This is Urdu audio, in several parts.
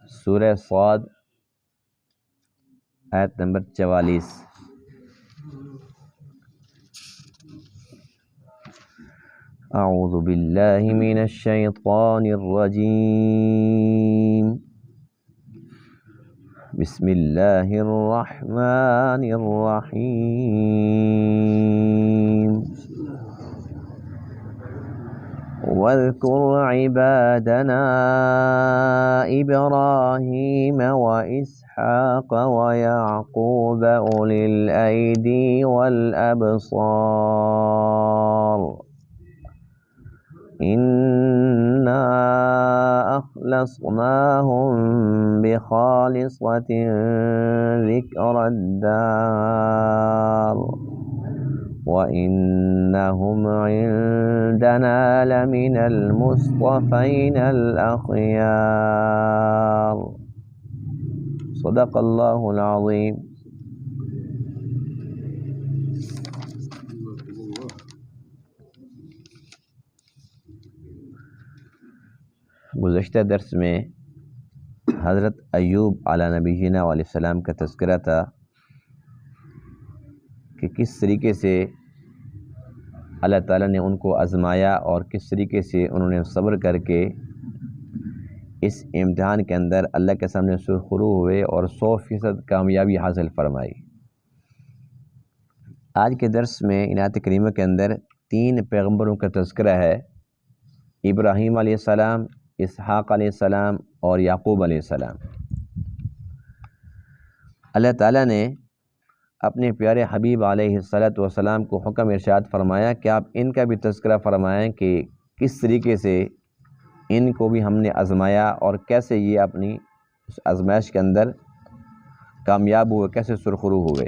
سورہ صاد آیت نمبر 44۔ اعوذ باللہ من الشیطان الرجیم، بسم اللہ الرحمن الرحیم۔ واذکر عبادنا ابراہیم واسحاق ویعقوب اولی الایدی والابصار، انا اخلصناہم بخالصۃ ذکر الدار، وَإِنَّهُمْ عِندَنَا لَمِنَ الْمُصْطَفَيْنَ الْأَخْيَارِ۔ صدق اللہ العظیم۔ گزشتہ درس میں حضرت ایوب علیہ نبینا علیہ السلام کا تذکرہ تھا کہ کس طریقے سے اللہ تعالیٰ نے ان کو آزمایا اور کس طریقے سے انہوں نے صبر کر کے اس امتحان کے اندر اللہ کے سامنے سرخرو ہوئے اور 100% کامیابی حاصل فرمائی۔ آج کے درس میں ان آیات کریمہ کے اندر 3 پیغمبروں کا تذکرہ ہے، ابراہیم علیہ السلام، اسحاق علیہ السلام اور یعقوب علیہ السلام۔ اللہ تعالیٰ نے اپنے پیارے حبیب علیہ السلام کو حکم ارشاد فرمایا کہ آپ ان کا بھی تذکرہ فرمائیں کہ کس طریقے سے ان کو بھی ہم نے آزمایا اور کیسے یہ اپنی اس آزمائش کے اندر کامیاب ہوئے، کیسے سرخرو ہوئے۔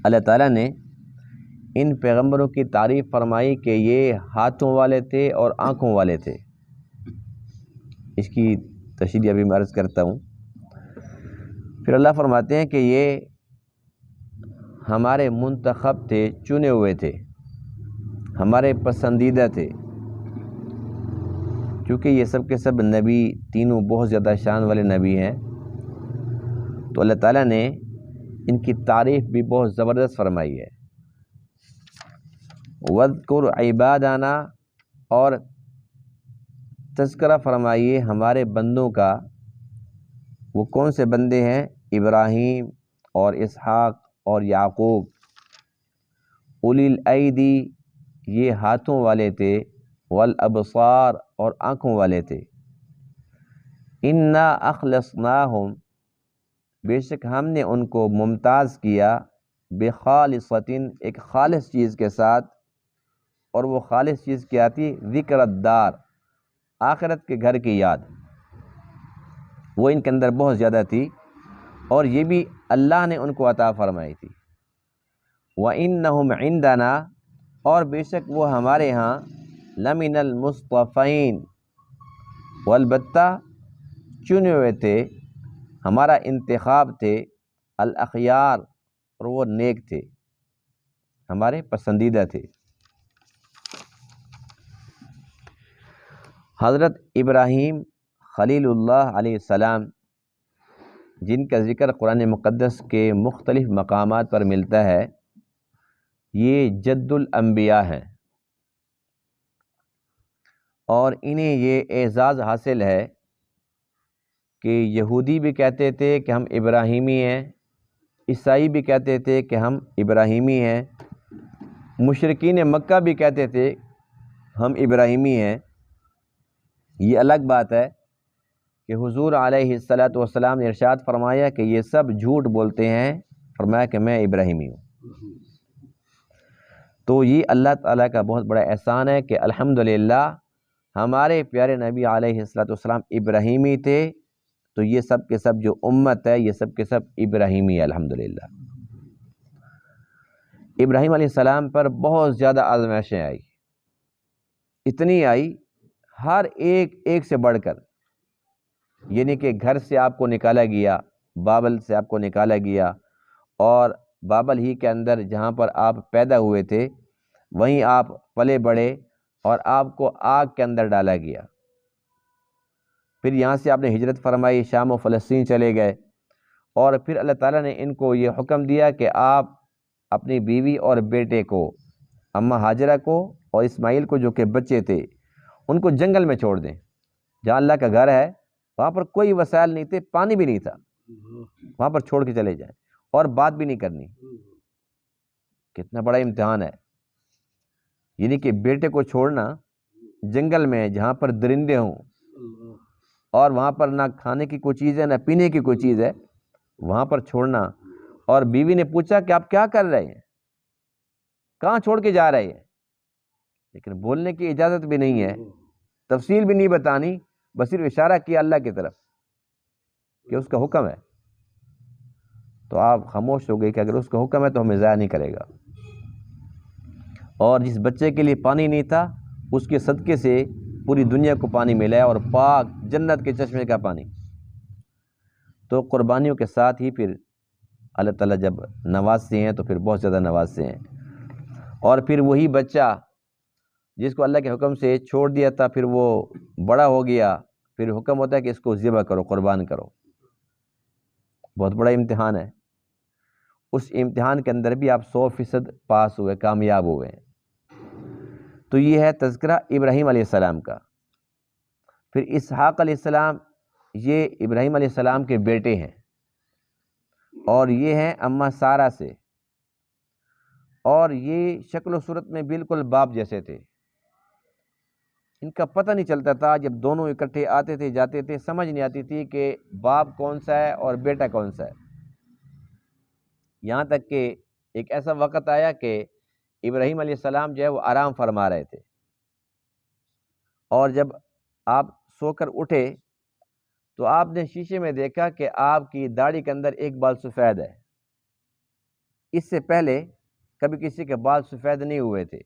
اللہ تعالیٰ نے ان پیغمبروں کی تعریف فرمائی کہ یہ ہاتھوں والے تھے اور آنکھوں والے تھے۔ اس کی تشریح ابھی میں عرض کرتا ہوں۔ پھر اللہ فرماتے ہیں کہ یہ ہمارے منتخب تھے، چنے ہوئے تھے، ہمارے پسندیدہ تھے، کیونکہ یہ سب کے سب نبی تینوں بہت زیادہ شان والے نبی ہیں، تو اللہ تعالیٰ نے ان کی تعریف بھی بہت زبردست فرمائی ہے۔ وَاذْكُرْ عِبَادَنَا، اور تذکرہ فرمائیے ہمارے بندوں کا۔ وہ کون سے بندے ہیں؟ ابراہیم اور اسحاق اور یعقوب۔ اولی الایدی، یہ ہاتھوں والے تھے، والابصار، اور آنکھوں والے تھے۔ انا اخلصناہم، بے شک ہم نے ان کو ممتاز کیا، بخالصۃ، ایک خالص چیز کے ساتھ، اور وہ خالص چیز کیا تھی؟ ذکر الدار، آخرت کے گھر کی یاد، وہ ان کے اندر بہت زیادہ تھی، اور یہ بھی اللہ نے ان کو عطا فرمائی تھی۔ وَإِنَّهُمْ عِندَنَا، اور بے شک وہ ہمارے ہاں، لَمِنَ الْمُصْطَفَيْنَ، والبتہ چنے ہوئے تھے، ہمارا انتخاب تھے، الاخیار، اور وہ نیک تھے، ہمارے پسندیدہ تھے۔ حضرت ابراہیم خلیل اللہ علیہ السلام، جن کا ذکر قرآن مقدس کے مختلف مقامات پر ملتا ہے، یہ جد الانبیاء ہیں، اور انہیں یہ اعزاز حاصل ہے کہ یہودی بھی کہتے تھے کہ ہم ابراہیمی ہیں، عیسائی بھی کہتے تھے کہ ہم ابراہیمی ہیں، مشرکین مکہ بھی کہتے تھے ہم ابراہیمی ہیں۔ یہ الگ بات ہے کہ حضور علیہ السلام نے ارشاد فرمایا کہ یہ سب جھوٹ بولتے ہیں، فرمایا کہ میں ابراہیمی ہوں۔ تو یہ اللہ تعالیٰ کا بہت بڑا احسان ہے کہ الحمدللہ ہمارے پیارے نبی علیہ السلام ابراہیمی تھے، تو یہ سب کے سب جو امت ہے، یہ سب کے سب ابراہیمی ہے الحمدللہ۔ ابراہیم علیہ السلام پر بہت زیادہ آزمائشیں آئی، اتنی آئی، ہر ایک سے بڑھ کر، یعنی کہ گھر سے آپ کو نکالا گیا، بابل سے آپ کو نکالا گیا، اور بابل ہی کے اندر جہاں پر آپ پیدا ہوئے تھے وہیں آپ پلے بڑھے، اور آپ کو آگ کے اندر ڈالا گیا۔ پھر یہاں سے آپ نے ہجرت فرمائی، شام و فلسطین چلے گئے، اور پھر اللہ تعالیٰ نے ان کو یہ حکم دیا کہ آپ اپنی بیوی اور بیٹے کو، اماں ہاجرہ کو اور اسماعیل کو جو کہ بچے تھے، ان کو جنگل میں چھوڑ دیں، جہاں اللہ کا گھر ہے وہاں پر کوئی وسائل نہیں تھے، پانی بھی نہیں تھا، وہاں پر چھوڑ کے چلے جائیں، اور بات بھی نہیں کرنی۔ کتنا بڑا امتحان ہے، یعنی کہ بیٹے کو چھوڑنا جنگل میں جہاں پر درندے ہوں، اور وہاں پر نہ کھانے کی کوئی چیز ہے نہ پینے کی کوئی چیز ہے، وہاں پر چھوڑنا۔ اور بیوی نے پوچھا کہ آپ کیا کر رہے ہیں، کہاں چھوڑ کے جا رہے ہیں، لیکن بولنے کی اجازت بھی نہیں ہے، تفصیل بھی نہیں بتانی، بس صرف اشارہ کیا اللہ کی طرف کہ اس کا حکم ہے۔ تو آپ خاموش ہو گئے کہ اگر اس کا حکم ہے تو ہمیں ضائع نہیں کرے گا۔ اور جس بچے کے لیے پانی نہیں تھا، اس کے صدقے سے پوری دنیا کو پانی ملا ہے، اور پاک جنت کے چشمے کا پانی۔ تو قربانیوں کے ساتھ ہی پھر اللہ تعالیٰ جب نوازتے ہیں تو پھر بہت زیادہ نوازتے ہیں۔ اور پھر وہی بچہ جس کو اللہ کے حکم سے چھوڑ دیا تھا، پھر وہ بڑا ہو گیا، پھر حکم ہوتا ہے کہ اس کو ذبح کرو، قربان کرو۔ بہت بڑا امتحان ہے، اس امتحان کے اندر بھی آپ 100% پاس ہوئے، کامیاب ہوئے۔ تو یہ ہے تذکرہ ابراہیم علیہ السلام کا۔ پھر اسحاق علیہ السلام، یہ ابراہیم علیہ السلام کے بیٹے ہیں، اور یہ ہیں اماں سارہ سے، اور یہ شکل و صورت میں بالکل باپ جیسے تھے۔ ان کا پتہ نہیں چلتا تھا، جب دونوں اکٹھے آتے تھے جاتے تھے، سمجھ نہیں آتی تھی کہ باپ کون سا ہے اور بیٹا کون سا ہے۔ یہاں تک کہ ایک ایسا وقت آیا کہ ابراہیم علیہ السلام جو ہے وہ آرام فرما رہے تھے، اور جب آپ سو کر اٹھے تو آپ نے شیشے میں دیکھا کہ آپ کی داڑھی کے اندر ایک بال سفید ہے۔ اس سے پہلے کبھی کسی کے بال سفید نہیں ہوئے تھے۔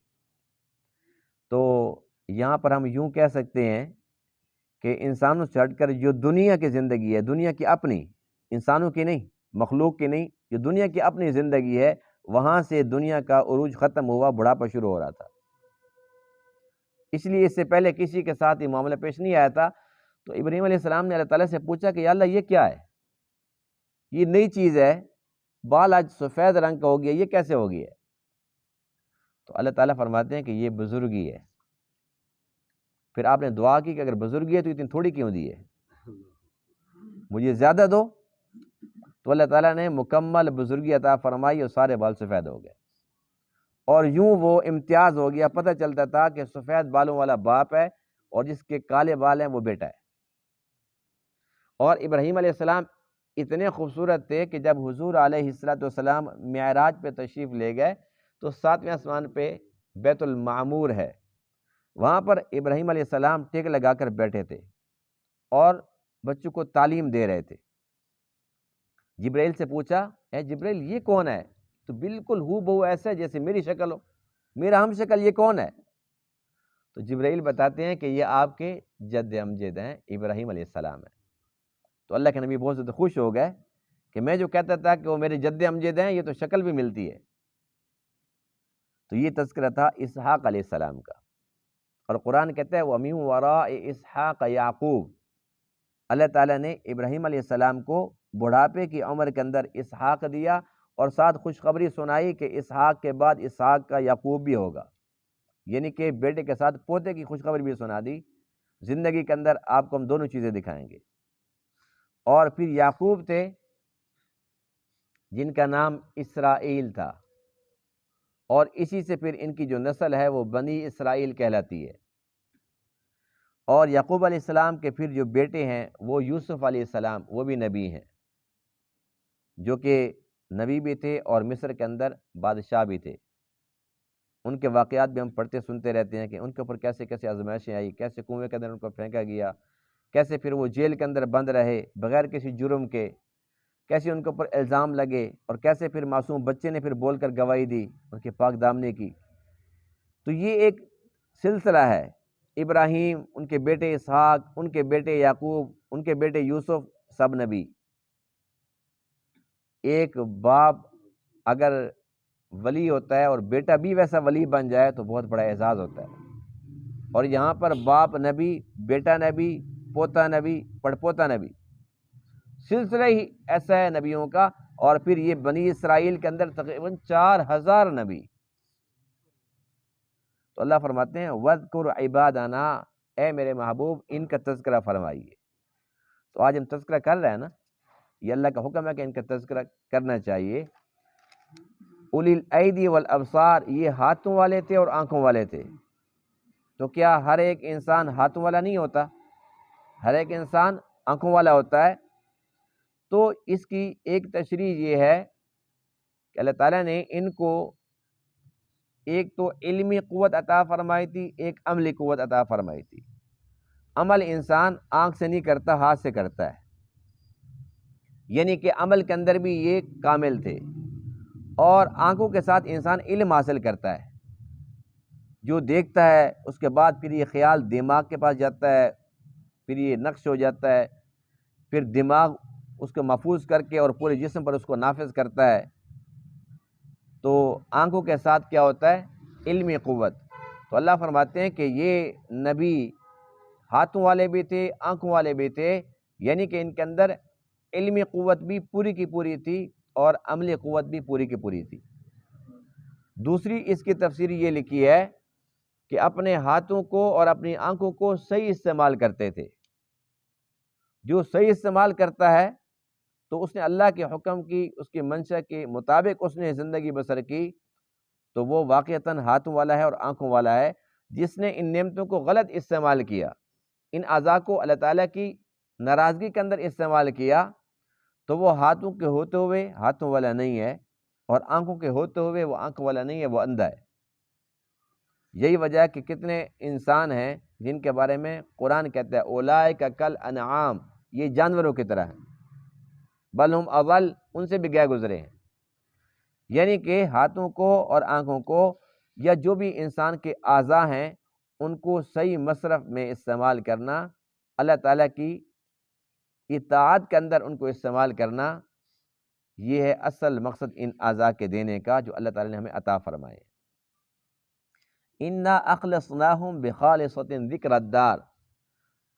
تو یہاں پر ہم یوں کہہ سکتے ہیں کہ انسانوں سے ہٹ کر جو دنیا کی زندگی ہے، دنیا کی اپنی، انسانوں کی نہیں، مخلوق کی نہیں، جو دنیا کی اپنی زندگی ہے، وہاں سے دنیا کا عروج ختم ہوا، بڑھاپا شروع ہو رہا تھا۔ اس لیے اس سے پہلے کسی کے ساتھ یہ معاملہ پیش نہیں آیا تھا۔ تو ابراہیم علیہ السلام نے اللہ تعالیٰ سے پوچھا کہ یا اللہ یہ کیا ہے، یہ نئی چیز ہے، بال آج سفید رنگ کا ہو گیا، یہ کیسے ہو گیا؟ تو اللہ تعالیٰ فرماتے ہیں کہ یہ بزرگی ہے۔ پھر آپ نے دعا کی کہ اگر بزرگی ہے تو اتنی تھوڑی کیوں دی ہے، مجھے زیادہ دو۔ تو اللہ تعالیٰ نے مکمل بزرگی عطا فرمائی، اور سارے بال سفید ہو گئے، اور یوں وہ امتیاز ہو گیا، پتہ چلتا تھا کہ سفید بالوں والا باپ ہے اور جس کے کالے بال ہیں وہ بیٹا ہے۔ اور ابراہیم علیہ السلام اتنے خوبصورت تھے کہ جب حضور علیہ السلام معراج پہ تشریف لے گئے تو 7ویں آسمان پہ بیت المعمور ہے، وہاں پر ابراہیم علیہ السلام ٹیک لگا کر بیٹھے تھے اور بچوں کو تعلیم دے رہے تھے۔ جبرائیل سے پوچھا، اے جبرائیل یہ کون ہے؟ تو بالکل ہو بہو ایسا جیسے میری شکل ہو، میرا ہم شکل، یہ کون ہے؟ تو جبرائیل بتاتے ہیں کہ یہ آپ کے جد امجد ہیں، ابراہیم علیہ السلام ہیں۔ تو اللہ کے نبی بہت زیادہ خوش ہو گئے کہ میں جو کہتا تھا کہ وہ میرے جد امجد ہیں، یہ تو شکل بھی ملتی ہے۔ تو یہ تذکرہ تھا اسحاق علیہ السلام کا، اور قرآن کہتا ہے وَمِن وَرَاءِ اسحاق یعقوب۔ اللہ تعالیٰ نے ابراہیم علیہ السلام کو بڑھاپے کی عمر کے اندر اسحاق دیا، اور ساتھ خوشخبری سنائی کہ اسحاق کے بعد اسحاق کا یعقوب بھی ہوگا، یعنی کہ بیٹے کے ساتھ پوتے کی خوشخبری بھی سنا دی۔ زندگی کے اندر آپ کو ہم دونوں چیزیں دکھائیں گے۔ اور پھر یعقوب تھے جن کا نام اسرائیل تھا، اور اسی سے پھر ان کی جو نسل ہے وہ بنی اسرائیل کہلاتی ہے۔ اور یعقوب علیہ السلام کے پھر جو بیٹے ہیں وہ یوسف علیہ السلام، وہ بھی نبی ہیں، جو کہ نبی بھی تھے اور مصر کے اندر بادشاہ بھی تھے۔ ان کے واقعات بھی ہم پڑھتے سنتے رہتے ہیں کہ ان کے اوپر کیسے کیسے آزمائشیں آئی، کیسے کنویں کے اندر ان کو پھینکا گیا، کیسے پھر وہ جیل کے اندر بند رہے بغیر کسی جرم کے، کیسے ان کے اوپر الزام لگے، اور کیسے پھر معصوم بچے نے پھر بول کر گواہی دی ان کے پاک دامنی کی۔ تو یہ ایک سلسلہ ہے، ابراہیم، ان کے بیٹے اسحاق، ان کے بیٹے یعقوب، ان کے بیٹے یوسف، سب نبی۔ ایک باپ اگر ولی ہوتا ہے اور بیٹا بھی ویسا ولی بن جائے تو بہت بڑا اعزاز ہوتا ہے۔ اور یہاں پر باپ نبی، بیٹا نبی، پوتا نبی، پڑپوتا نبی، سلسلہ ہی ایسا ہے نبیوں کا. اور پھر یہ بنی اسرائیل کے اندر تقریباً 4000 نبی. تو اللہ فرماتے ہیں وَاذْكُرْ عِبَادَنَا، اے میرے محبوب ان کا تذکرہ فرمائیے. تو آج ہم تذکرہ کر رہے ہیں نا، یہ اللہ کا حکم ہے کہ ان کا تذکرہ کرنا چاہیے. اولی الایدی والابصار، یہ ہاتھوں والے تھے اور آنکھوں والے تھے. تو کیا ہر ایک انسان ہاتھوں والا نہیں ہوتا؟ ہر ایک انسان آنکھوں والا ہوتا ہے. تو اس کی ایک تشریح یہ ہے کہ اللہ تعالیٰ نے ان کو ایک تو علمی قوت عطا فرمائی تھی، ایک عملی قوت عطا فرمائی تھی. عمل انسان آنکھ سے نہیں کرتا، ہاتھ سے کرتا ہے، یعنی کہ عمل کے اندر بھی یہ کامل تھے. اور آنکھوں کے ساتھ انسان علم حاصل کرتا ہے، جو دیکھتا ہے اس کے بعد پھر یہ خیال دماغ کے پاس جاتا ہے، پھر یہ نقش ہو جاتا ہے، پھر دماغ اس کو محفوظ کر کے اور پورے جسم پر اس کو نافذ کرتا ہے. تو آنکھوں کے ساتھ کیا ہوتا ہے؟ علمی قوت. تو اللہ فرماتے ہیں کہ یہ نبی ہاتھوں والے بھی تھے، آنکھوں والے بھی تھے، یعنی کہ ان کے اندر علمی قوت بھی پوری کی پوری تھی اور عملی قوت بھی پوری کی پوری تھی. دوسری اس کی تفسیر یہ لکھی ہے کہ اپنے ہاتھوں کو اور اپنی آنکھوں کو صحیح استعمال کرتے تھے. جو صحیح استعمال کرتا ہے تو اس نے اللہ کے حکم کی، اس کی منشا کے مطابق اس نے زندگی بسر کی، تو وہ واقعتاً ہاتھوں والا ہے اور آنکھوں والا ہے. جس نے ان نعمتوں کو غلط استعمال کیا، ان اعضاء کو اللہ تعالیٰ کی ناراضگی کے اندر استعمال کیا، تو وہ ہاتھوں کے ہوتے ہوئے ہاتھوں والا نہیں ہے، اور آنکھوں کے ہوتے ہوئے وہ آنکھوں والا نہیں ہے، وہ اندھا ہے. یہی وجہ ہے کہ کتنے انسان ہیں جن کے بارے میں قرآن کہتا ہے اولئک کالانعام، یہ جانوروں کی طرح ہیں، بل ہم اضل، ان سے بھی گئے گزرے ہیں. یعنی کہ ہاتھوں کو اور آنکھوں کو یا جو بھی انسان کے اعضاء ہیں ان کو صحیح مصرف میں استعمال کرنا، اللہ تعالیٰ کی اطاعت کے اندر ان کو استعمال کرنا، یہ ہے اصل مقصد ان اعضاء کے دینے کا جو اللہ تعالیٰ نے ہمیں عطا فرمائے. انا اخلصناہم بخالصۃ ذکر الدار،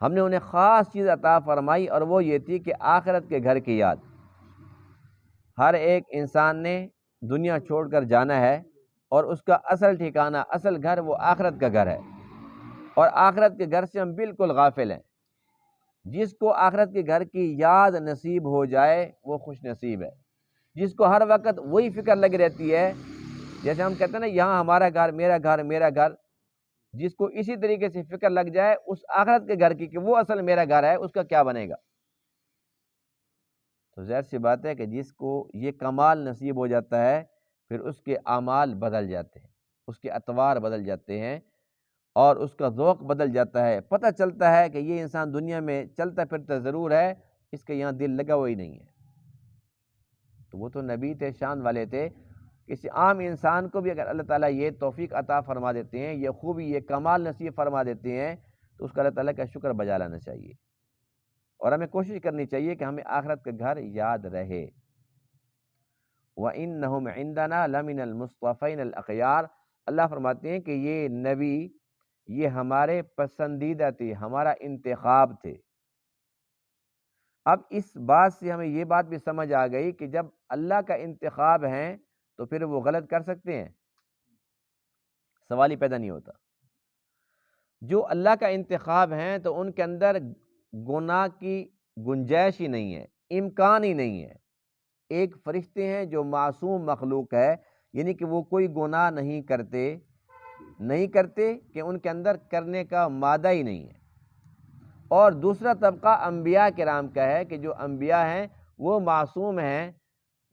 ہم نے انہیں خاص چیز عطا فرمائی اور وہ یہ تھی کہ آخرت کے گھر کی یاد. ہر ایک انسان نے دنیا چھوڑ کر جانا ہے اور اس کا اصل ٹھکانہ، اصل گھر وہ آخرت کا گھر ہے، اور آخرت کے گھر سے ہم بالکل غافل ہیں. جس کو آخرت کے گھر کی یاد نصیب ہو جائے وہ خوش نصیب ہے. جس کو ہر وقت وہی فکر لگی رہتی ہے، جیسے ہم کہتے ہیں نا یہاں ہمارا گھر، میرا گھر، میرا گھر، جس کو اسی طریقے سے فکر لگ جائے اس آخرت کے گھر کی کہ وہ اصل میرا گھر ہے، اس کا کیا بنے گا؟ تو ظاہر سی بات ہے کہ جس کو یہ کمال نصیب ہو جاتا ہے پھر اس کے اعمال بدل جاتے ہیں، اس کے اطوار بدل جاتے ہیں، اور اس کا ذوق بدل جاتا ہے. پتہ چلتا ہے کہ یہ انسان دنیا میں چلتا پھرتا ضرور ہے، اس کے یہاں دل لگا ہوا ہی نہیں ہے. تو وہ تو نبی تھے، شان والے تھے. کسی عام انسان کو بھی اگر اللہ تعالیٰ یہ توفیق عطا فرما دیتے ہیں، یہ خوبی، یہ کمال نصیب فرما دیتے ہیں، تو اس کا اللہ تعالیٰ کا شکر بجا لانا چاہیے، اور ہمیں کوشش کرنی چاہیے کہ ہمیں آخرت کا گھر یاد رہے. وَإِنَّهُمْ عِنْدَنَا لَمِنَ الْمُصْطَفَيْنَ الْأَخْيَارِ، اللہ فرماتے ہیں کہ یہ نبی یہ ہمارے پسندیدہ تھے، ہمارا انتخاب تھے. اب اس بات سے ہمیں یہ بات بھی سمجھ آ گئی کہ جب اللہ کا انتخاب ہیں تو پھر وہ غلط کر سکتے ہیں؟ سوال ہی پیدا نہیں ہوتا. جو اللہ کا انتخاب ہیں تو ان کے اندر گناہ کی گنجائش ہی نہیں ہے، امکان ہی نہیں ہے. ایک فرشتے ہیں جو معصوم مخلوق ہے، یعنی کہ وہ کوئی گناہ نہیں کرتے کہ ان کے اندر کرنے کا مادہ ہی نہیں ہے. اور دوسرا طبقہ انبیاء کرام کا ہے کہ جو انبیاء ہیں وہ معصوم ہیں،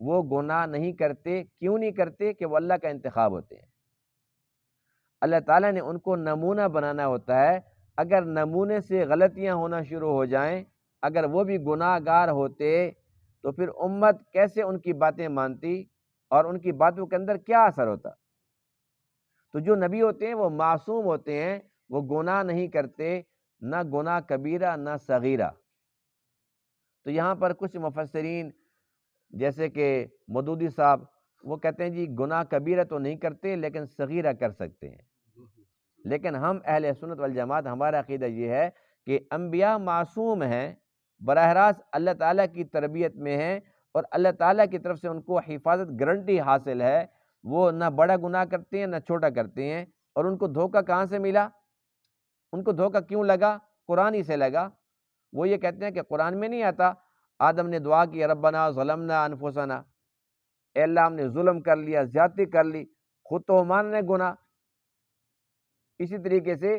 وہ گناہ نہیں کرتے. کیوں نہیں کرتے؟ کہ وہ اللہ کا انتخاب ہوتے ہیں. اللہ تعالیٰ نے ان کو نمونہ بنانا ہوتا ہے. اگر نمونے سے غلطیاں ہونا شروع ہو جائیں، اگر وہ بھی گناہ گار ہوتے تو پھر امت کیسے ان کی باتیں مانتی اور ان کی باتوں کے اندر کیا اثر ہوتا؟ تو جو نبی ہوتے ہیں وہ معصوم ہوتے ہیں، وہ گناہ نہیں کرتے، نہ گناہ کبیرہ نہ صغیرہ. تو یہاں پر کچھ مفسرین جیسے کہ مودودی صاحب وہ کہتے ہیں جی گناہ کبیرہ تو نہیں کرتے لیکن صغیرہ کر سکتے ہیں. لیکن ہم اہل سنت والجماعت ہمارا عقیدہ یہ ہے کہ انبیاء معصوم ہیں، براہ راست اللہ تعالیٰ کی تربیت میں ہیں، اور اللہ تعالیٰ کی طرف سے ان کو حفاظت گارنٹی حاصل ہے، وہ نہ بڑا گناہ کرتے ہیں نہ چھوٹا کرتے ہیں۔ اور ان کو دھوکہ کہاں سے ملا؟ ان کو دھوکہ کیوں لگا؟ قرآن ہی سے لگا۔ وہ یہ کہتے ہیں کہ قرآن میں نہیں آتا آدم نے دعا کی ربنا ظلمنا انفسنا، اے اللہ ہم نے ظلم کر لیا، زیادتی کر لی، خود تو مان رہے گناہ۔ اسی طریقے سے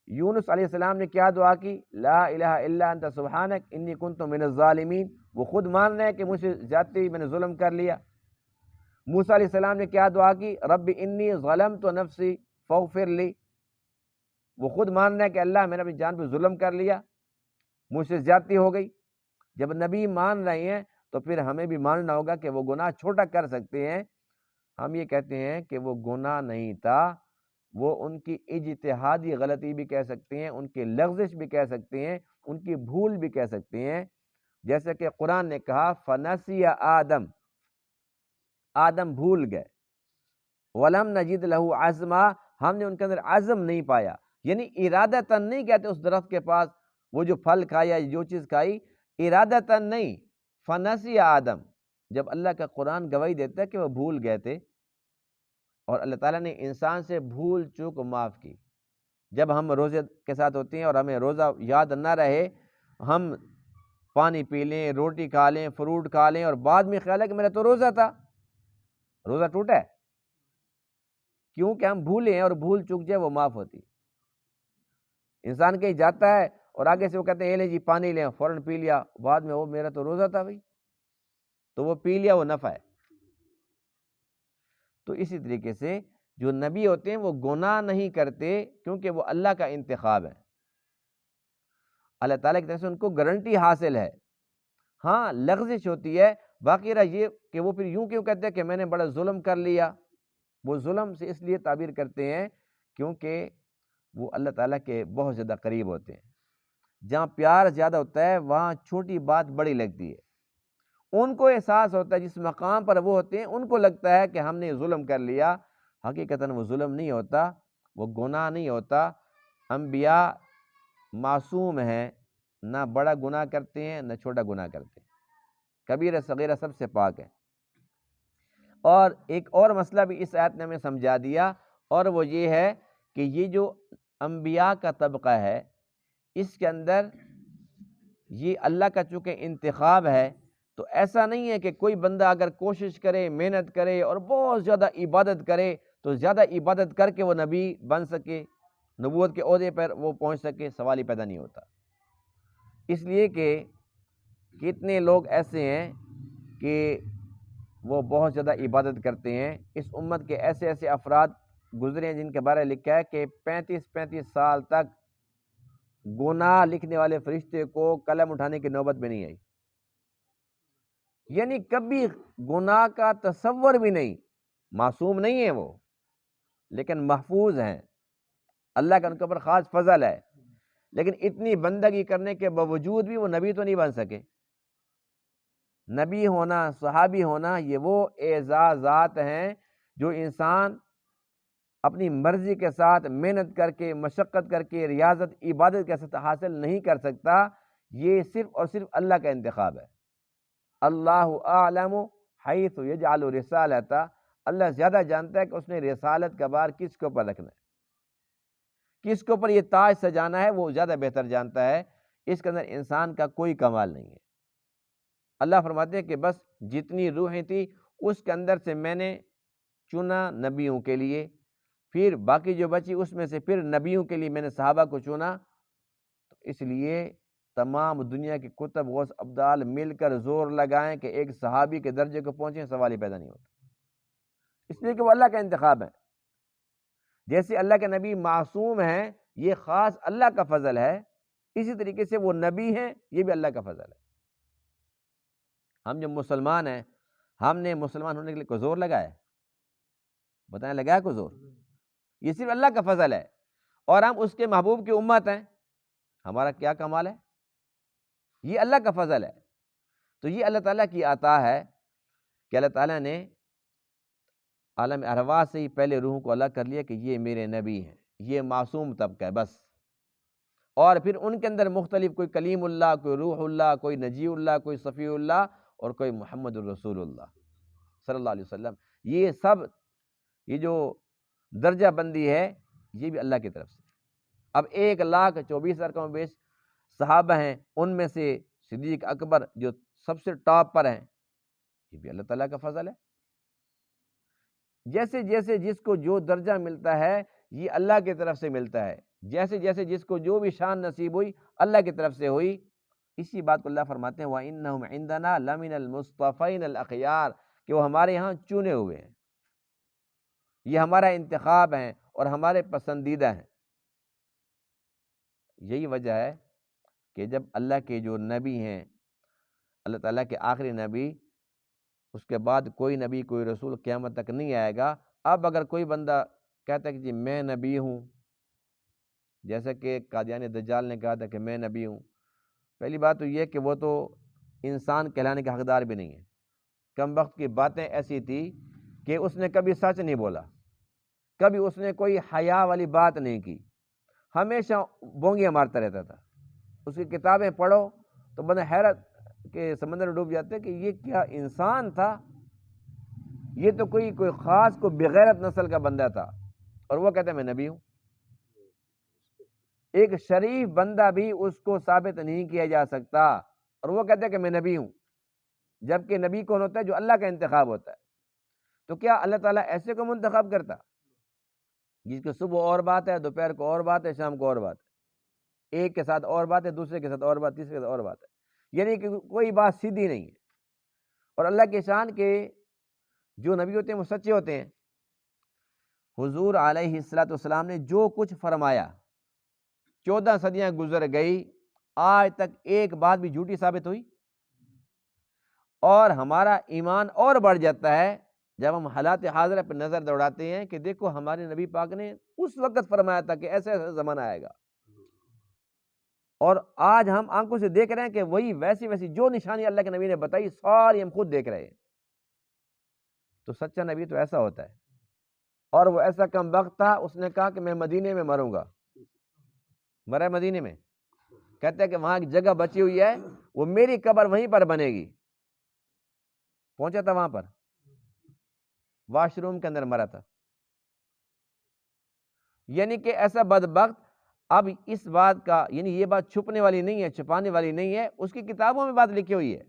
یونس علیہ السلام نے کیا دعا کی؟ لا الہ الا انت سبحانک انی کنت من الظالمین، وہ خود مان رہے ہیں کہ مجھ سے زیادتی، میں نے ظلم کر لیا۔ موسیٰ علیہ السلام نے کیا دعا کی؟ رب انی ظلمت نفسی فاغفر لی، وہ خود مان رہے ہیں کہ اللہ میں نے اپنی جان پہ ظلم کر لیا، مجھ سے زیادتی ہو گئی۔ جب نبی مان رہے ہیں تو پھر ہمیں بھی ماننا ہوگا کہ وہ گناہ چھوٹا کر سکتے ہیں۔ ہم یہ کہتے ہیں کہ وہ گناہ نہیں تھا، وہ ان کی اجتہادی غلطی بھی کہہ سکتے ہیں، ان کی لغزش بھی کہہ سکتے ہیں، ان کی بھول بھی کہہ سکتے ہیں۔ جیسے کہ قرآن نے کہا فنسی آدم، آدم بھول گئے، ولم نجد لہ عزما، ہم نے ان کے اندر عزم نہیں پایا، یعنی ارادتاً نہیں کہتے اس درخت کے پاس وہ جو پھل کھایا جو چیز کھائی، ارادتاً نہیں، فنسی آدم، جب اللہ کا قرآن گواہی دیتا ہے کہ وہ بھول گئے تھے، اور اللہ تعالیٰ نے انسان سے بھول چوک معاف کی۔ جب ہم روزے کے ساتھ ہوتے ہیں اور ہمیں روزہ یاد نہ رہے، ہم پانی پی لیں، روٹی کھا لیں، فروٹ کھا لیں، اور بعد میں خیال ہے کہ میرا تو روزہ تھا، روزہ ٹوٹا ہے، کیونکہ ہم بھولے ہیں، اور بھول چوک جائے وہ معاف ہوتی۔ انسان کہیں جاتا ہے اور آگے سے وہ کہتے ہیں اے لے جی پانی لیں، فوراً پی لیا، بعد میں وہ میرا تو روزہ تھا بھائی، تو وہ پی لیا، وہ نفع ہے۔ تو اسی طریقے سے جو نبی ہوتے ہیں وہ گناہ نہیں کرتے، کیونکہ وہ اللہ کا انتخاب ہے، اللہ تعالیٰ کی طرف سے ان کو گارنٹی حاصل ہے۔ ہاں لغزش ہوتی ہے، باقی رہا یہ کہ وہ پھر یوں کیوں کہتے ہیں کہ میں نے بڑا ظلم کر لیا۔ وہ ظلم سے اس لیے تعبیر کرتے ہیں کیونکہ وہ اللہ تعالیٰ کے بہت زیادہ قریب ہوتے ہیں۔ جہاں پیار زیادہ ہوتا ہے وہاں چھوٹی بات بڑی لگتی ہے۔ ان کو احساس ہوتا ہے، جس مقام پر وہ ہوتے ہیں ان کو لگتا ہے کہ ہم نے ظلم کر لیا، حقیقتاً وہ ظلم نہیں ہوتا، وہ گناہ نہیں ہوتا۔ انبیاء معصوم ہیں، نہ بڑا گناہ کرتے ہیں نہ چھوٹا گناہ کرتے ہیں، کبیرہ صغیرہ سب سے پاک ہے۔ اور ایک اور مسئلہ بھی اس آیت نے ہمیں سمجھا دیا، اور وہ یہ ہے کہ یہ جو انبیاء کا طبقہ ہے اس کے اندر یہ اللہ کا چونکہ انتخاب ہے، تو ایسا نہیں ہے کہ کوئی بندہ اگر کوشش کرے، محنت کرے اور بہت زیادہ عبادت کرے تو زیادہ عبادت کر کے وہ نبی بن سکے، نبوت کے عہدے پر وہ پہنچ سکے، سوال ہی پیدا نہیں ہوتا۔ اس لیے کہ کتنے لوگ ایسے ہیں کہ وہ بہت زیادہ عبادت کرتے ہیں۔ اس امت کے ایسے ایسے افراد گزرے ہیں جن کے بارے میں لکھا ہے کہ 35 سال تک گناہ لکھنے والے فرشتے کو قلم اٹھانے کی نوبت بھی نہیں آئی، یعنی کبھی گناہ کا تصور بھی نہیں۔ معصوم نہیں ہے وہ، لیکن محفوظ ہیں، اللہ کا ان کے اوپر خاص فضل ہے، لیکن اتنی بندگی کرنے کے باوجود بھی وہ نبی تو نہیں بن سکے۔ نبی ہونا، صحابی ہونا، یہ وہ اعزازات ہیں جو انسان اپنی مرضی کے ساتھ محنت کر کے، مشقت کر کے، ریاضت عبادت کے ساتھ حاصل نہیں کر سکتا۔ یہ صرف اور صرف اللہ کا انتخاب ہے۔ اللہ اعلم حیث یجعل رسالتہ، اللہ زیادہ جانتا ہے کہ اس نے رسالت کا بار کس کے اوپر رکھنا ہے، کس کے اوپر یہ تاج سجانا ہے، وہ زیادہ بہتر جانتا ہے۔ اس کے اندر انسان کا کوئی کمال نہیں ہے۔ اللہ فرماتے ہیں کہ بس جتنی روحیں تھی اس کے اندر سے میں نے چنا نبیوں کے لیے، پھر باقی جو بچی اس میں سے پھر نبیوں کے لیے میں نے صحابہ کو چنا۔ تو اس لیے تمام دنیا کے کتب غوث ابدال مل کر زور لگائیں کہ ایک صحابی کے درجے کو پہنچیں، سوال ہی پیدا نہیں ہوتا، اس لیے کہ وہ اللہ کا انتخاب ہے۔ جیسے اللہ کے نبی معصوم ہیں، یہ خاص اللہ کا فضل ہے، اسی طریقے سے وہ نبی ہیں، یہ بھی اللہ کا فضل ہے۔ ہم جو مسلمان ہیں، ہم نے مسلمان ہونے کے لیے کوئی زور لگایا؟ بتائیں، لگایا کوئی زور؟ یہ صرف اللہ کا فضل ہے، اور ہم اس کے محبوب کی امت ہیں، ہمارا کیا کمال ہے؟ یہ اللہ کا فضل ہے۔ تو یہ اللہ تعالیٰ کی عطا ہے کہ اللہ تعالیٰ نے عالم ارواح سے ہی پہلے روح کو الگ کر لیا کہ یہ میرے نبی ہیں، یہ معصوم طبقہ ہے بس، اور پھر ان کے اندر مختلف، کوئی کلیم اللہ، کوئی روح اللہ، کوئی نجی اللہ، کوئی صفی اللہ، اور کوئی محمد الرسول اللہ صلی اللہ علیہ وسلم. یہ سب، یہ جو درجہ بندی ہے یہ بھی اللہ کی طرف سے. اب 1,24,000 کم و بیش صحابہ ہیں، ان میں سے صدیق اکبر جو سب سے ٹاپ پر ہیں، یہ بھی اللہ تعالیٰ کا فضل ہے. جیسے جیسے جس کو جو درجہ ملتا ہے یہ اللہ کی طرف سے ملتا ہے، جیسے جیسے جس کو جو بھی شان نصیب ہوئی اللہ کی طرف سے ہوئی. اسی بات کو اللہ فرماتے ہیں وَإِنَّهُمْ عِنْدَنَا لَمِنَ الْمُصْطَفَيْنَ الْأَخْيَارِ، کہ وہ ہمارے یہاں چنے ہوئے ہیں، یہ ہمارا انتخاب ہیں اور ہمارے پسندیدہ ہیں. یہی وجہ ہے کہ جب اللہ کے جو نبی ہیں، اللہ تعالیٰ کے آخری نبی، اس کے بعد کوئی نبی کوئی رسول قیامت تک نہیں آئے گا. اب اگر کوئی بندہ کہتا ہے کہ جی میں نبی ہوں، جیسا کہ قادیانی دجال نے کہا تھا کہ میں نبی ہوں، پہلی بات تو یہ کہ وہ تو انسان کہلانے کے حقدار بھی نہیں ہے. کم وقت کی باتیں ایسی تھی کہ اس نے کبھی سچ نہیں بولا، کبھی اس نے کوئی حیا والی بات نہیں کی، ہمیشہ بونگیاں مارتا رہتا تھا. اس کی کتابیں پڑھو تو بندہ حیرت کے سمندر ڈوب جاتے کہ یہ کیا انسان تھا، یہ تو کوئی خاص کوئی بغیرت نسل کا بندہ تھا، اور وہ کہتا ہے میں نبی ہوں. ایک شریف بندہ بھی اس کو ثابت نہیں کیا جا سکتا، اور وہ کہتا ہے کہ میں نبی ہوں. جبکہ نبی کون ہوتا ہے؟ جو اللہ کا انتخاب ہوتا ہے. تو کیا اللہ تعالیٰ ایسے کو منتخب کرتا جس کو صبح اور بات ہے، دوپہر کو اور بات ہے، شام کو اور بات ہے، ایک کے ساتھ اور بات ہے، دوسرے کے ساتھ اور بات، تیسرے کے ساتھ اور بات ہے، یعنی کہ کوئی بات سیدھی نہیں ہے. اور اللہ کے شان کے جو نبی ہوتے ہیں وہ سچے ہوتے ہیں. حضور علیہ السلام نے جو کچھ فرمایا 14 صدیاں گزر گئی، آج تک ایک بات بھی جھوٹی ثابت ہوئی. اور ہمارا ایمان اور بڑھ جاتا ہے جب ہم حالات حاضرہ پہ نظر دوڑاتے ہیں کہ دیکھو ہمارے نبی پاک نے اس وقت فرمایا تھا کہ ایسا ایسا زمانہ آئے گا، اور آج ہم آنکھوں سے دیکھ رہے ہیں کہ وہی ویسی ویسی جو نشانی اللہ کے نبی نے بتائی ساری ہم خود دیکھ رہے ہیں. تو سچا نبی تو ایسا ہوتا ہے. اور وہ ایسا کم وقت تھا، اس نے کہا کہ میں مدینے میں مروں گا. مرا مدینے میں، کہتا ہے کہ وہاں کی جگہ بچی ہوئی ہے، وہ میری قبر وہیں پر بنے گی. پہنچا تھا وہاں پر، واش روم کے اندر مرا تھا. یعنی کہ ایسا بدبخت. اب اس بات کا یعنی یہ بات چھپنے والی نہیں ہے، چھپانے والی نہیں ہے، اس کی کتابوں میں بات لکھی ہوئی ہے.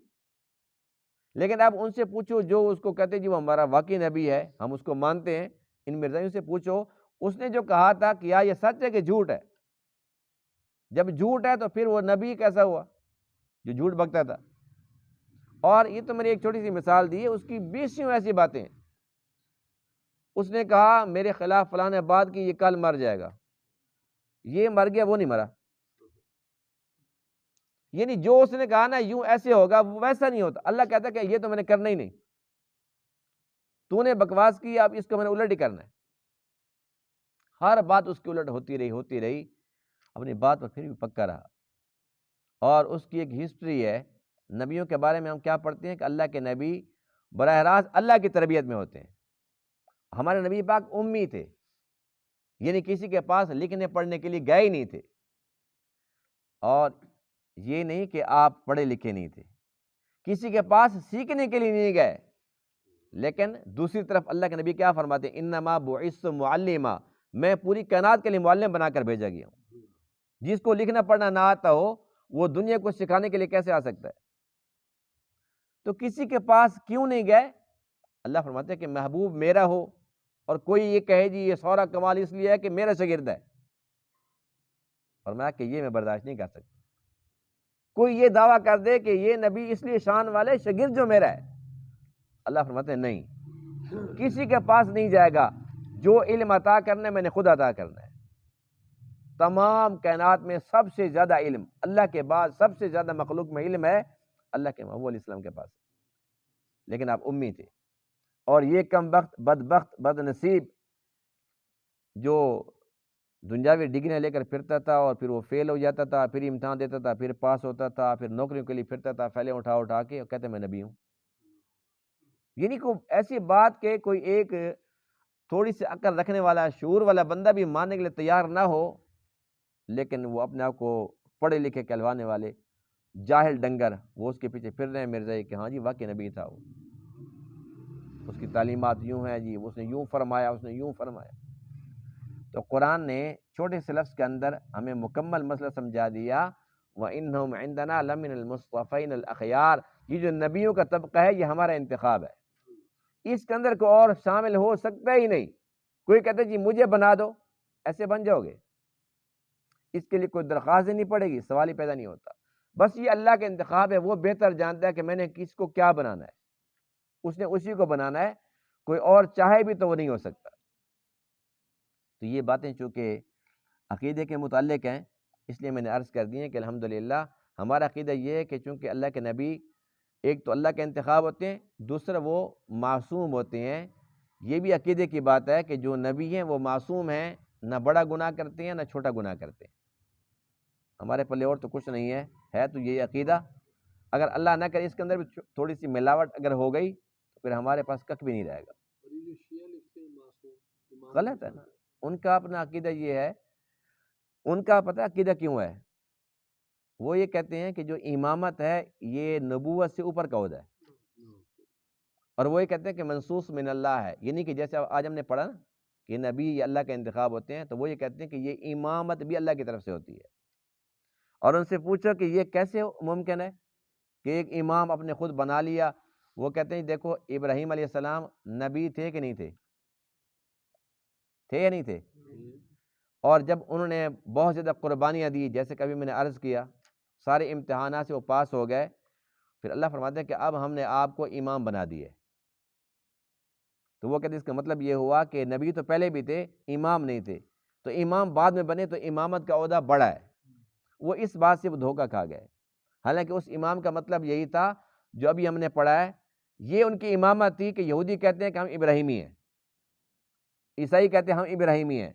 لیکن اب ان سے پوچھو جو اس کو کہتے جی وہ ہمارا واقعی نبی ہے، ہم اس کو مانتے ہیں، ان مرزائیوں سے پوچھو اس نے جو کہا تھا کیا یہ سچ ہے کہ جھوٹ ہے. جب جھوٹ ہے تو پھر وہ نبی کیسا ہوا جو جھوٹ بکتا تھا. اور یہ تو میں نے ایک چھوٹی سی مثال دی ہے، اس کی 20 ایسی باتیں. اس نے کہا میرے خلاف فلاں نے بات کی، یہ کل مر جائے گا، یہ مر گیا، وہ نہیں مرا. یعنی جو اس نے کہا نا یوں ایسے ہوگا، وہ ویسا نہیں ہوتا. اللہ کہتا ہے کہ یہ تو میں نے کرنا ہی نہیں، تو نے بکواس کی، اب اس کو میں نے الٹ ہی کرنا ہے. ہر بات اس کی الٹ ہوتی رہی، اپنی بات پر پھر بھی پکا رہا. اور اس کی ایک ہسٹری ہے نبیوں کے بارے میں. ہم کیا پڑھتے ہیں کہ اللہ کے نبی براہ راست اللہ کی تربیت میں ہوتے ہیں. ہمارے نبی پاک امی تھے، یعنی کسی کے پاس لکھنے پڑھنے کے لیے گئے ہی نہیں تھے. اور یہ نہیں کہ آپ پڑھے لکھے نہیں تھے، کسی کے پاس سیکھنے کے لیے نہیں گئے. لیکن دوسری طرف اللہ کے نبی کیا فرماتے ہیں؟ انما بعثت معلما، میں پوری کائنات کے لیے معلم بنا کر بھیجا گیا ہوں. جس کو لکھنا پڑھنا نہ آتا ہو وہ دنیا کو سکھانے کے لیے کیسے آ سکتا ہے؟ تو کسی کے پاس کیوں نہیں گئے؟ اللہ فرماتے ہیں کہ محبوب میرا ہو اور کوئی یہ کہے جی یہ سورا کمال اس لیے ہے کہ میرا شاگرد ہے. فرمایا کہ یہ میں برداشت نہیں کر سکتا. کوئی یہ دعویٰ کر دے کہ یہ نبی اس لیے شان والے، شاگرد جو میرا ہے. اللہ فرماتے ہیں نہیں، کسی کے پاس نہیں جائے گا. جو علم عطا کرنا ہے میں نے خود عطا کرنا ہے. تمام کائنات میں سب سے زیادہ علم اللہ کے بعد، سب سے زیادہ مخلوق میں علم ہے اللہ کے محبوب علیہ السلام کے پاس. لیکن آپ امی تھے. اور یہ کم وقت بدبخت بد نصیب جو دنیاوی ڈگریاں لے کر پھرتا تھا اور پھر وہ فیل ہو جاتا تھا، پھر امتحان دیتا تھا، پھر پاس ہوتا تھا، پھر نوکریوں کے لیے پھرتا تھا پھیلے اٹھا کے، اور کہتے میں نبی ہوں. یعنی کوئی ایسی بات کہ کوئی ایک تھوڑی سی عقل رکھنے والا، شعور والا بندہ بھی ماننے کے لیے تیار نہ ہو. لیکن وہ اپنے آپ کو پڑھے لکھے کہلوانے والے جاہل ڈنگر وہ اس کے پیچھے پھر رہے ہیں مرزائی کہ ہاں جی واقعی نبی تھا وہ، اس کی تعلیمات یوں ہیں جی، اس نے یوں فرمایا، اس نے یوں فرمایا۔ تو قرآن نے چھوٹے سے لفظ کے اندر ہمیں مکمل مسئلہ سمجھا دیا، وَإِنَّهُمْ عِنْدَنَا لَمِنَ الْمُصْطَفَيْنَ الْأَخْيَارِ۔ یہ جو نبیوں کا طبقہ ہے یہ ہمارا انتخاب ہے، اس کے اندر کوئی اور شامل ہو سکتا ہی نہیں۔ کوئی کہتا ہے جی مجھے بنا دو، ایسے بن جاؤ گے؟ اس کے لیے کوئی درخواست نہیں پڑے گی، سوال ہی پیدا نہیں ہوتا۔ بس یہ اللہ کا انتخاب ہے، وہ بہتر جانتا ہے کہ میں نے کس کو کیا بنانا ہے، اس نے اسی کو بنانا ہے، کوئی اور چاہے بھی تو وہ نہیں ہو سکتا۔ تو یہ باتیں چونکہ عقیدے کے متعلق ہیں اس لیے میں نے عرض کر دی ہیں کہ الحمدللہ ہمارا عقیدہ یہ ہے کہ چونکہ اللہ کے نبی ایک تو اللہ کے انتخاب ہوتے ہیں، دوسرا وہ معصوم ہوتے ہیں۔ یہ بھی عقیدے کی بات ہے کہ جو نبی ہیں وہ معصوم ہیں، نہ بڑا گناہ کرتے ہیں نہ چھوٹا گناہ کرتے ہیں۔ ہمارے پلے اور تو کچھ نہیں ہے تو یہ عقیدہ، اگر اللہ نہ کرے اس کے اندر بھی تھوڑی سی ملاوٹ اگر ہو گئی تو پھر ہمارے پاس کک بھی نہیں رہے گا۔ غلط ہے نا، ان کا اپنا عقیدہ یہ ہے، ان کا پتہ عقیدہ کیوں ہے؟ وہ یہ کہتے ہیں کہ جو امامت ہے یہ نبوت سے اوپر کا عہدہ ہے، اور وہ یہ کہتے ہیں کہ منصوص من اللہ ہے، یعنی کہ جیسے آج ہم نے پڑھا نا کہ نبی یہ اللہ کے انتخاب ہوتے ہیں، تو وہ یہ کہتے ہیں کہ یہ امامت بھی اللہ کی طرف سے ہوتی ہے۔ اور ان سے پوچھو کہ یہ کیسے ممکن ہے کہ ایک امام اپنے خود بنا لیا؟ وہ کہتے ہیں دیکھو ابراہیم علیہ السلام نبی تھے کہ نہیں تھے؟ تھے یا نہیں تھے؟ اور جب انہوں نے بہت زیادہ قربانیاں دی، جیسے کبھی میں نے عرض کیا، سارے امتحانات سے وہ پاس ہو گئے، پھر اللہ فرماتے ہیں کہ اب ہم نے آپ کو امام بنا دیے۔ تو وہ کہتے ہیں اس کا مطلب یہ ہوا کہ نبی تو پہلے بھی تھے، امام نہیں تھے، تو امام بعد میں بنے تو امامت کا عہدہ بڑا ہے۔ وہ اس بات سے وہ دھوکہ کھا گئے، حالانکہ اس امام کا مطلب یہی تھا جو ابھی ہم نے پڑھا ہے۔ یہ ان کی امامت تھی کہ یہودی کہتے ہیں کہ ہم ابراہیمی ہیں، عیسائی کہتے ہیں ہم ابراہیمی ہیں،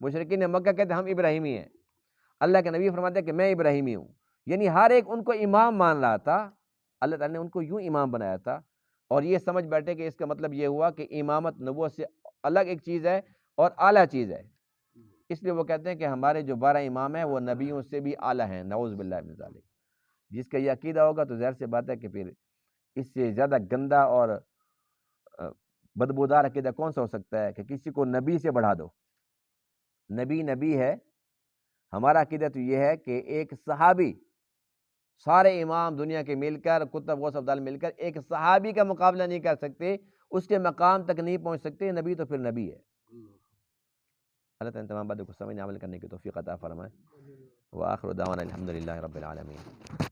مشرکین مکہ کہتے ہیں ہم ابراہیمی ہیں۔ اللہ کے نبی فرماتے ہیں کہ میں ابراہیمی ہوں، یعنی ہر ایک ان کو امام مان رہا تھا۔ اللہ تعالیٰ نے ان کو یوں امام بنایا تھا، اور یہ سمجھ بیٹھے کہ اس کا مطلب یہ ہوا کہ امامت نبوت سے الگ ایک چیز ہے اور اعلیٰ چیز ہے، اس لیے وہ کہتے ہیں کہ ہمارے جو 12 امام ہیں وہ نبیوں سے بھی اعلیٰ ہیں، نعوذ باللہ من ذالک۔ جس کا یہ عقیدہ ہوگا تو ظاہر سی بات ہے کہ پھر اس سے زیادہ گندا اور بدبودار عقیدہ کون سا ہو سکتا ہے کہ کسی کو نبی سے بڑھا دو۔ نبی نبی ہے، ہمارا عقیدہ تو یہ ہے کہ ایک صحابی، سارے امام دنیا کے مل کر، کتب غوث افضال مل کر ایک صحابی کا مقابلہ نہیں کر سکتے، اس کے مقام تک نہیں پہنچ سکتے۔ نبی تو پھر نبی ہے۔ اللہ تعالیٰ تمام باتوں کو سمجھنے عمل کرنے کی توفیق عطا فرمائے۔ وآخر دعوانا الحمدللہ رب العالمین۔